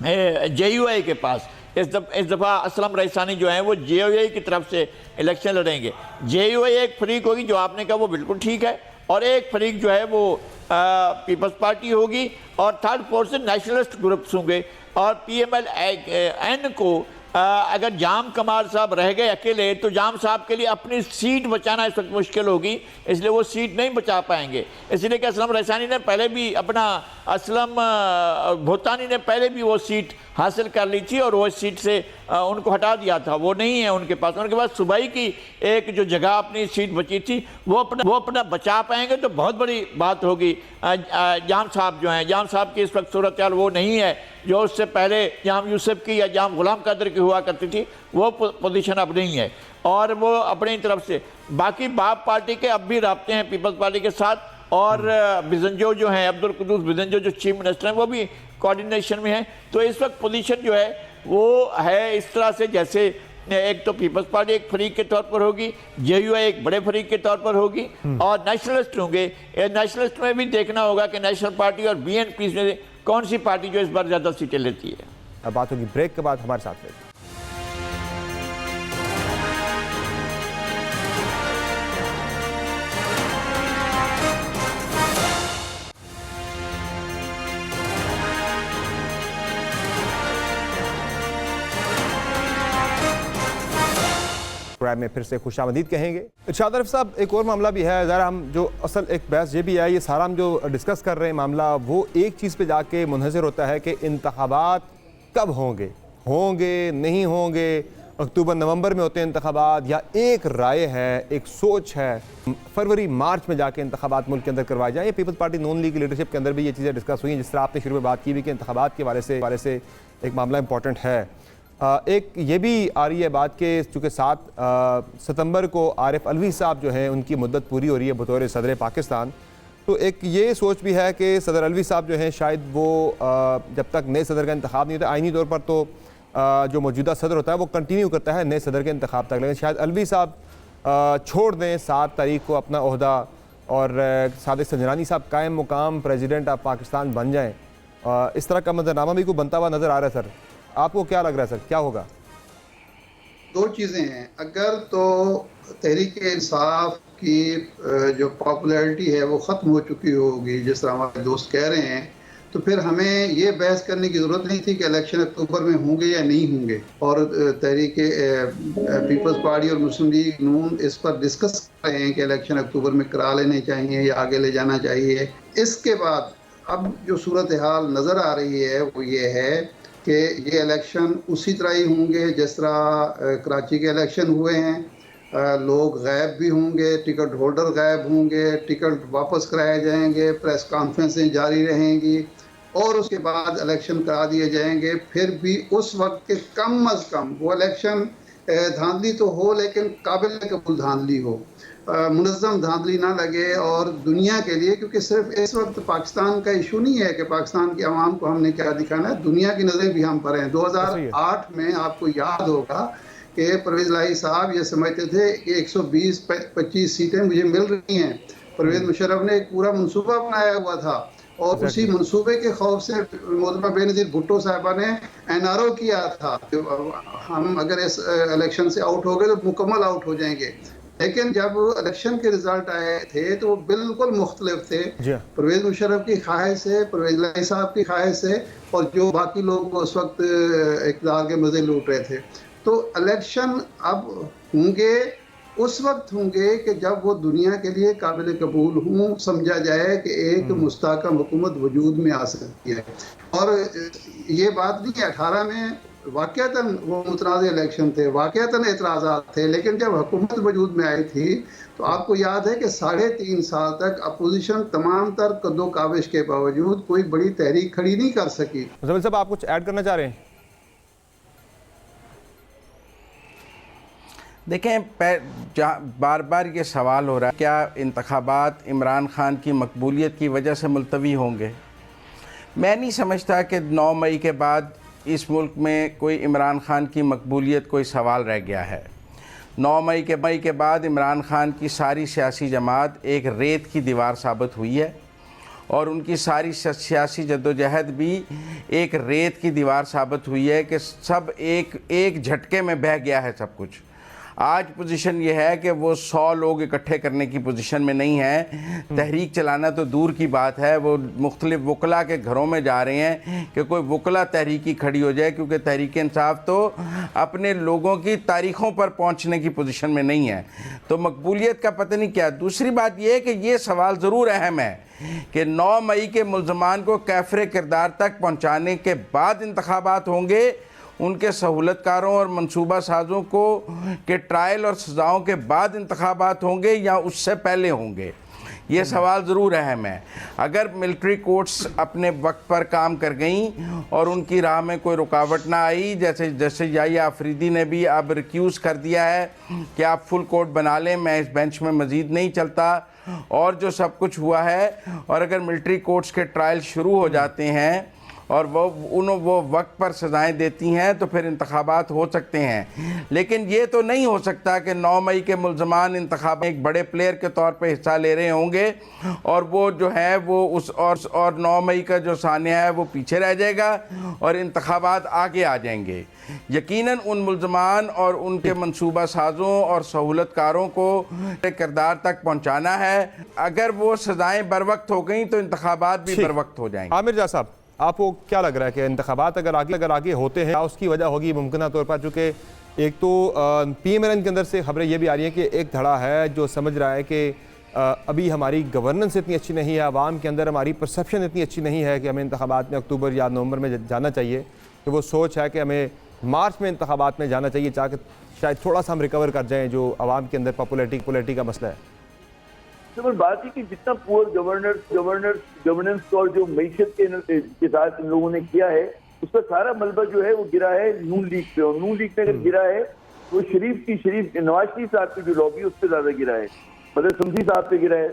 JUI के पास। इस दफ़ा असलम रईसानी जो हैं वो JUI की तरफ से इलेक्शन लड़ेंगे। JUI एक फरीक होगी, जो आपने कहा वो बिल्कुल ठीक है, और एक फरीक जो है वो पीपल्स पार्टी होगी और थर्ड फोर्थ नेशनलिस्ट ग्रुप्स होंगे। और PMLN को अगर जाम कमाल साहब रह गए अकेले तो जाम साहब के लिए अपनी सीट बचाना इस वक्त मुश्किल होगी, इसलिए वो सीट नहीं बचा पाएंगे। इसलिए कि असलम रईसानी ने पहले भी अपना असलम भूतानी ने पहले भी वो सीट हासिल कर ली थी और वो इस सीट से उनको हटा दिया था, वो नहीं है उनके पास सूबाई की एक जो जगह अपनी सीट बची थी वो अपना बचा पाएंगे तो बहुत बड़ी बात होगी। जाम साहब जो हैं, जाम साहब की इस वक्त सूरत हाल वो नहीं है जो उससे पहले जाम यूसुफ की या जाम गुलाम कदर की हुआ करती थी, वो पोजीशन अब नहीं है। और वो अपनी तरफ से बाकी बाप पार्टी के अब भी राब्ते हैं पीपल्स पार्टी के साथ, और बिजंजो जो हैं, अब्दुल कुद्दूस बिजंजो जो चीफ मिनिस्टर हैं वो भी कोऑर्डिनेशन में हैं। तो इस वक्त पोजीशन जो है वो है इस तरह से जैसे एक तो पीपल्स पार्टी एक फरीक के तौर पर होगी, JUI एक बड़े फरीक के तौर पर होगी और नेशनलिस्ट होंगे। नेशनलिस्ट में भी देखना होगा कि नेशनल पार्टी और BNP में कौन सी पार्टी जो इस बार ज़्यादा सीटें लेती है।
अब बात होगी ब्रेक के बाद, हमारे साथ में। प्रोग्राम में फिर से खुशामदीद कहेंगे। इरशाद अरफ साहब, एक और मामला भी है ज़रा, हम जो असल एक बहस ये भी है, ये सारा हम जो डिस्कस कर रहे हैं मामला वो एक चीज़ पे जाके मुनहसर होता है कि इंतखाबात कब होंगे, नहीं होंगे, अक्टूबर नवंबर में होते हैं इंतखाबात, या एक राय है, एक सोच है फरवरी मार्च में जाके इंतखाबात मुल्क के अंदर करवाए जाए। पीपल्स पार्टी नून लीग की लीडरशिप के अंदर भी ये चीज़ें डिस्कस हुई हैं, जिस तरह आपने शुरू में बात की भी कि इंतखाबात के बारे से एक मामला इंपॉर्टेंट है। एक ये भी आ रही है बात कि चूँकि 7 सितंबर को आरिफ अलवी साहब जो हैं उनकी मुद्दत पूरी हो रही है बतौर सदर पाकिस्तान, तो एक ये सोच भी है कि सदर अलवी साहब जो हैं शायद वो जब तक नए सदर का इंतखाब नहीं होता, आइनी तौर पर तो जो मौजूदा सदर होता है वो कंटिन्यू करता है नए सदर के इंतखाब तक, लेकिन शायद अलवी साहब छोड़ दें 7 तारीख को अपना ओहदा और सादिक संजरानी साहब कायम मुकाम प्रेसिडेंट ऑफ पाकिस्तान बन जाएँ। इस तरह का मंजरनामा भी को बनता हुआ नज़र आ रहा है। सर आपको क्या लग रहा है सर, क्या होगा?
2 चीज़ें हैं। अगर तो तहरीक इंसाफ की जो पॉपुलैरिटी है वो ख़त्म हो चुकी होगी जिस तरह हमारे दोस्त कह रहे हैं, तो फिर हमें ये बहस करने की ज़रूरत नहीं थी कि इलेक्शन अक्टूबर में होंगे या नहीं होंगे। और तहरीक पीपल्स पार्टी और मुस्लिम लीग नून इस पर डिस्कस कर रहे हैं कि इलेक्शन अक्टूबर में करा लेने चाहिए या आगे ले जाना चाहिए। इसके बाद अब जो सूरत हाल नज़र आ रही है वो ये है कि ये इलेक्शन उसी तरह ही होंगे जिस तरह कराची के इलेक्शन हुए हैं। लोग गायब भी होंगे, टिकट होल्डर गायब होंगे, टिकट वापस कराए जाएंगे, प्रेस कॉन्फ्रेंसें जारी रहेंगी और उसके बाद इलेक्शन करा दिए जाएंगे। फिर भी उस वक्त के कम अज़ कम वो इलेक्शन धांधली तो हो लेकिन काबिल कबूल धांधली हो, मुनज़्ज़म धांधली ना लगे और दुनिया के लिए, क्योंकि सिर्फ इस वक्त पाकिस्तान का इशू नहीं है कि पाकिस्तान की आवाम को हमने क्या दिखाना है, दुनिया की नज़रें भी हम पर हैं। 2008 में आपको याद होगा कि परवेज़ इलाही साहब ये समझते थे कि 120-25 सीटें मुझे मिल रही हैं। परवेज़ मुशर्रफ ने एक पूरा मंसूबा बनाया हुआ था और उसी मंसूबे के खौफ से मोहतरमा बेनज़ीर भुट्टो साहबा ने NRO किया था, हम अगर इस इलेक्शन से आउट हो गए तो मुकम्मल आउट हो जाएंगे। लेकिन जब इलेक्शन के रिजल्ट आए थे तो वो बिल्कुल मुख्तलिफ थे, परवेज़ मुशर्रफ की ख्वाहिश से, परवेज़ इलाही साहब की ख्वाहिश से, और जो बाकी लोग उस वक्त इक़्तिदार के मज़े लूट रहे थे। तो इलेक्शन अब होंगे, उस वक्त होंगे कि जब वो दुनिया के लिए काबिल कबूल हों, समझा जाए कि एक मुस्तहकम हुकूमत वजूद में आ सकती है। और ये बात नहीं है 18 में वाक़यातन वो मुतनाज़ इलेक्शन थे, वाक़यातन एतराज़ात थे, लेकिन जब हुकूमत वजूद में आई थी तो आपको याद है कि 3.5 साल तक अपोजिशन तमाम तर कद्दो काविश के बावजूद कोई बड़ी तहरीक खड़ी नहीं कर सकी।
मुज़म्मिल साहब, आप कुछ ऐड करना चाह रहे हैं?
देखें, बार बार ये सवाल हो रहा है, क्या इंतखाबात इमरान खान की मकबूलियत की वजह से मुलतवी होंगे? मैं नहीं समझता कि 9 मई के बाद इस मुल्क में कोई इमरान खान की मकबूलियत कोई सवाल रह गया है। 9 मई के बाद इमरान खान की सारी सियासी जमात एक रेत की दीवार साबित हुई है और उनकी सारी सियासी जद्दोजहद भी एक रेत की दीवार साबित हुई है कि सब एक झटके में बह गया है सब कुछ। आज पोजीशन ये है कि वो 100 लोग इकट्ठे करने की पोजीशन में नहीं है। तहरीक चलाना तो दूर की बात है, वो मुख्तलिफ वकला के घरों में जा रहे हैं कि कोई वकला तहरीकी खड़ी हो जाए, क्योंकि तहरीक इंसाफ तो अपने लोगों की तारीखों पर पहुंचने की पोजीशन में नहीं है। तो मकबूलियत का पता नहीं क्या। दूसरी बात यह है कि ये सवाल ज़रूर अहम है कि 9 मई के मुल्ज़मान को कैफ़रे किरदार तक पहुँचाने के बाद इंतखाबात होंगे, उनके सहूलतकारों और मंसूबा साज़ों को के ट्रायल और सज़ाओं के बाद इंतखाबात होंगे या उससे पहले होंगे। ये सवाल ज़रूर अहम है। अगर मिलिट्री कोर्ट्स अपने वक्त पर काम कर गईं और उनकी राह में कोई रुकावट ना आई, जैसे याहिया अफरीदी ने भी अब रिक्यूज़ कर दिया है कि आप फुल कोर्ट बना लें, मैं इस बेंच में मज़ीद नहीं चलता, और जो सब कुछ हुआ है, और अगर मिलिट्री कोर्ट्स के ट्रायल शुरू हो जाते हैं और वो वक्त पर सज़ाएं देती हैं तो फिर इंतखाबात हो सकते हैं। लेकिन ये तो नहीं हो सकता कि 9 मई के मुल्ज़मान इंतखाब एक बड़े प्लेयर के तौर पे हिस्सा ले रहे होंगे और वो जो है वो और 9 मई का जो सानिया है वो पीछे रह जाएगा और इंतखाबात आगे आ जाएंगे। यकीनन उन मुल्ज़मान और उनके मंसूबा साज़ों और सहूलतकारों को किरदार तक पहुँचाना है। अगर वो सज़ाएँ बर वक्त हो गई तो इंतखाबात भी बर वक्त हो जाएंगे।
आमिर जा साहब, आपको क्या लग रहा है कि इंतखाबात अगर आगे होते हैं, उसकी वजह होगी मुमकिन तौर पर? चूँकि एक तो PMLN के अंदर से खबरें ये भी आ रही हैं कि एक धड़ा है जो समझ रहा है कि अभी हमारी गवर्नेंस इतनी अच्छी नहीं है, आवाम के अंदर हमारी परसेप्शन इतनी अच्छी नहीं है कि हमें इंतखाबात में अक्टूबर या नवंबर में जाना चाहिए, कि वो सोच है कि हमें मार्च में इंतखाबात में जाना चाहिए, ताकि शायद थोड़ा सा हम रिकवर कर जाएँ जो आवाम के अंदर पॉपुलैरिटी का मसला है।
तो बात है कि जितना पुअर गवर्नेंस और जो मईशत के साथ इन लोगों ने किया है, उसका सारा मलबा जो है वो गिरा है नून लीग पे। और नून लीग पे अगर गिरा है तो नवाज शरीफ साहब की जो लॉबी उस पर ज्यादा गिरा है, मतलब शमसी साहब पे गिरा है,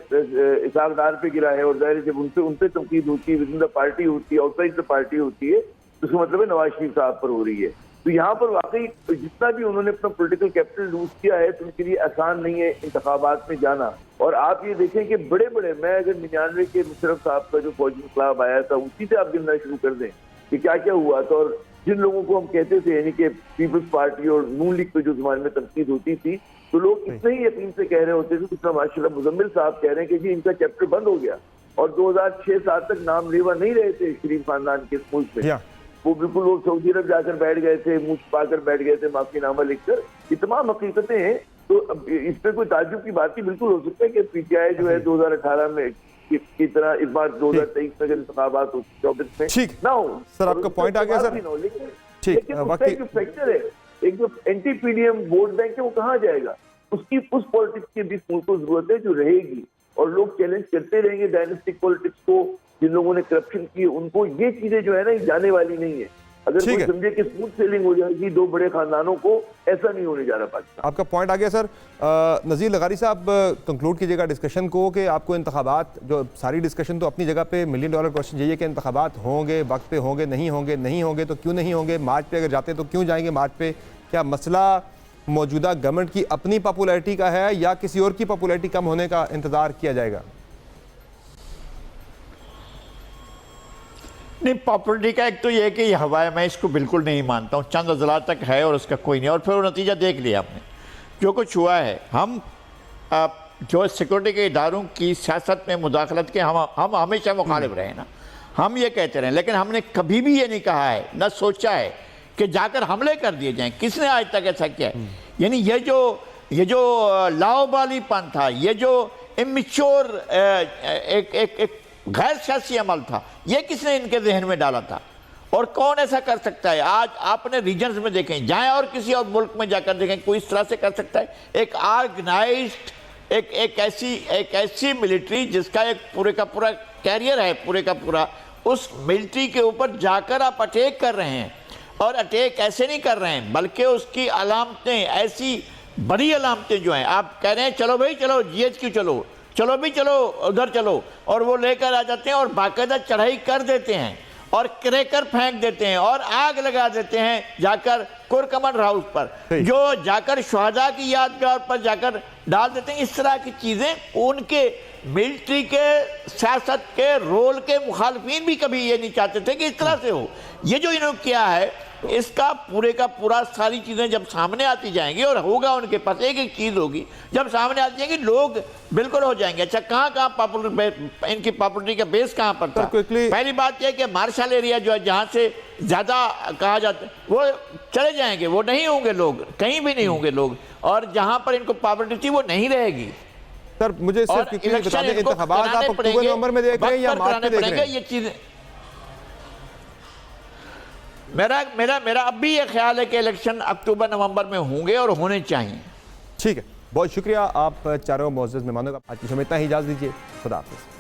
इसाक डार पे गिरा है। और जाहिर जब उनपे तनकीद होती है, विद इन द पार्टी होती है, आउटसाइड द पार्टी होती है, तो उसका मतलब है नवाज शरीफ साहब पर हो रही है। तो यहाँ पर वाकई जितना भी उन्होंने अपना पॉलिटिकल कैपिटल लूज किया है तो उनके लिए आसान नहीं है इंतखाबात में जाना। और आप ये देखें कि बड़े मैं अगर 99 के मुशर्रफ साहब का जो फौजी इंकलाब आया था उसी से आप गिनना शुरू कर दें कि क्या क्या हुआ था। और जिन लोगों को हम कहते थे यानी कि पीपल्स पार्टी और नून लीग पे जो जमाने में तनकीद होती थी, तो लोग इतने ही यकीन से कह रहे होते थे, जितना माशाल्लाह मुजम्मिल साहब कह रहे हैं कि जी इनका चैप्टर बंद हो गया। और 2006-7 तक नाम लेवा नहीं रहे थे शरीफ खानदान के मुल्क में, वो बिल्कुल लोग सऊदी अरब जाकर बैठ गए थे, मुंह छुपाकर बैठ गए थे, माफीनामा लिखकर। ये तमाम हकीकतें हैं। तो अब इस पर कोई ताज्जुब की बात ही बिल्कुल हो सकता है कि PTI जो है 2018 में की तरह इस बार 2023 में इंतखाबात 24 में ना हो।
सर आपका पॉइंट आ गया सर।
लेकिन उसका जो फैक्टर है, एक जो एंटी PDM वोट बैंक है वो कहाँ जाएगा? उसकी उस पॉलिटिक्स की भी मुल्क को जरूरत है जो रहेगी। और लोग चैलेंज करते रहेंगे डायनेस्टिक पॉलिटिक्स को, जिन लोगों ने करप्शन की उनको। ये चीजें जो है ना जाने वाली नहीं है। अगर
ठीक
कोई
है।
समझे कि स्मूथ सेलिंग हो जाएगी दो बड़े खानदानों को, ऐसा नहीं होने जा रहा पाकिस्तान।
आपका पॉइंट आ गया सर। नज़ीर लगारी साहब, कंक्लूड कीजिएगा डिस्कशन को कि आपको इंतखाबात, जो सारी डिस्कशन तो अपनी जगह पे, $1 मिलियन क्वेश्चन यही है कि इंतखाबात होंगे, वक्त पे होंगे, नहीं होंगे, नहीं होंगे तो क्यों नहीं होंगे, मार्च पे अगर जाते तो क्यों जाएंगे मार्च पे, क्या मसला मौजूदा गवर्नमेंट की अपनी पॉपुलैरिटी का है या किसी और की पॉपुलैरिटी कम होने का इंतजार किया जाएगा?
नहीं, पॉपुलरिटी का एक तो ये है कि ये हवा है, मैं इसको बिल्कुल नहीं मानता हूँ। चंद अजला तक है और उसका कोई नहीं, और फिर वो नतीजा देख लिया आपने जो कुछ हुआ है। हम जो सिक्योरिटी के इदारों की सियासत में मुदाखलत के हम हमेशा मुखालिफ रहे ना, हम ये कहते रहे, लेकिन हमने कभी भी ये नहीं कहा है, न सोचा है कि जाकर हमले कर दिए जाएं। किसने आज तक ऐसा किया है? यानी ये जो लाओबालीपन था, ये जो इमेच्योर एक गैर सियासी अमल था, ये किसने इनके जहन में डाला था और कौन ऐसा कर सकता है? आज आपने रीजन्स में देखें, जाएं और किसी और मुल्क में जाकर देखें, कोई इस तरह से कर सकता है? एक ऑर्गेनाइज्ड एक ऐसी मिलिट्री जिसका एक पूरे का पूरा कैरियर है, पूरे का पूरा, उस मिलिट्री के ऊपर जाकर आप अटैक कर रहे हैं। और अटैक ऐसे नहीं कर रहे हैं, बल्कि उसकी अलामतें, ऐसी बड़ी अलामतें जो हैं, आप कह रहे हैं चलो भाई चलो GHQ चलो भी चलो उधर चलो, और वो लेकर आ जाते हैं और बाकायदा चढ़ाई कर देते हैं और क्रैकर फेंक देते हैं और आग लगा देते हैं जाकर कुरकमन हाउस पर, जो जाकर शहादा की यादगार पर जाकर डाल देते हैं। इस तरह की चीज़ें उनके मिलिट्री के सियासत के रोल के मुखालफिन भी कभी ये नहीं चाहते थे कि इस तरह से हो। ये जो इन्होंने किया है, इसका पूरे का पूरा सारी चीज़ें जब सामने आती जाएंगी और होगा उनके पास एक एक चीज़ होगी, जब सामने आती जाएंगी लोग बिल्कुल हो जाएंगे। अच्छा, कहाँ पॉपुलर, इनकी पॉपुलरिटी का बेस कहाँ पर था? पहली बात यह कि मार्शल एरिया जो है, जहाँ से ज़्यादा कहा जाता है, वो चले जाएंगे, वो नहीं होंगे लोग, कहीं भी नहीं होंगे लोग, और जहाँ पर इनको पॉपुलरिटी थी वो नहीं रहेगी।
सर मुझे सिर्फ बता दें, इंतखाबात आप अक्टूबर नवंबर में देख रहे हैं या मार्च में देख रहे हैं?
ये चीज़ मेरा अब भी ये ख्याल है कि इलेक्शन अक्टूबर नवंबर में होंगे और होने चाहिए।
ठीक है, बहुत शुक्रिया आप चारों मोअज़्ज़ज़ मेहमानों का। आज की शो में इतना ही, इजाज़त दीजिए, खुदा हाफ़िज़।